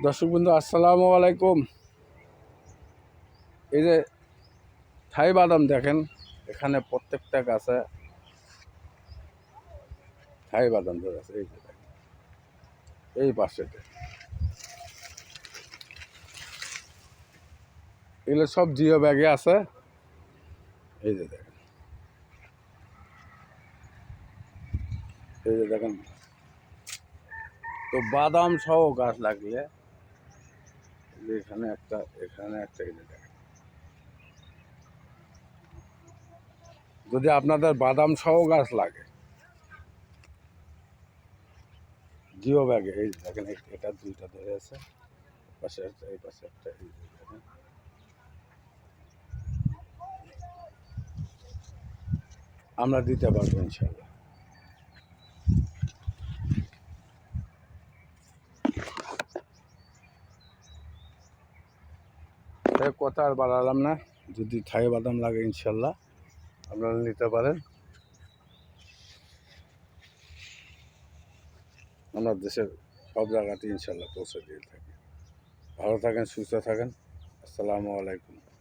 দর্শক বন্ধু আসসালামু আলাইকুম। এই যে থাই বাদাম দেখেন, এখানে প্রত্যেকটা গাছে থাই বাদাম ধরে আছে। এই যে দেখেন, এই পাশেতে এগুলো সব জিও ব্যাগে আছে। এই যে দেখেন, এই যে দেখেন, তো বাদাম সহ গাছ লাগলে এখানে একটা, এখানে একটা, এই যে দেখেন, যদি আপনাদের বাদাম সহ গাছ লাগে জিও ব্যাগে, এই যে দেখেন, এটা দুইটা ধরে আছে, পাশে একটা, এই পাশে একটা, এই যে দেখেন, আমরা দিতে পারবো ইনশাল্লাহ। কথা আর বাড়ালাম না, যদি থাই বাদাম লাগে ইনশাল্লাহ আপনারা নিতে পারেন। আমরা দেশের সব জায়গাতে ইনশাল্লাহ পৌঁছে দিয়ে থাকি। ভালো থাকেন, সুস্থ থাকেন। আসসালামু আলাইকুম।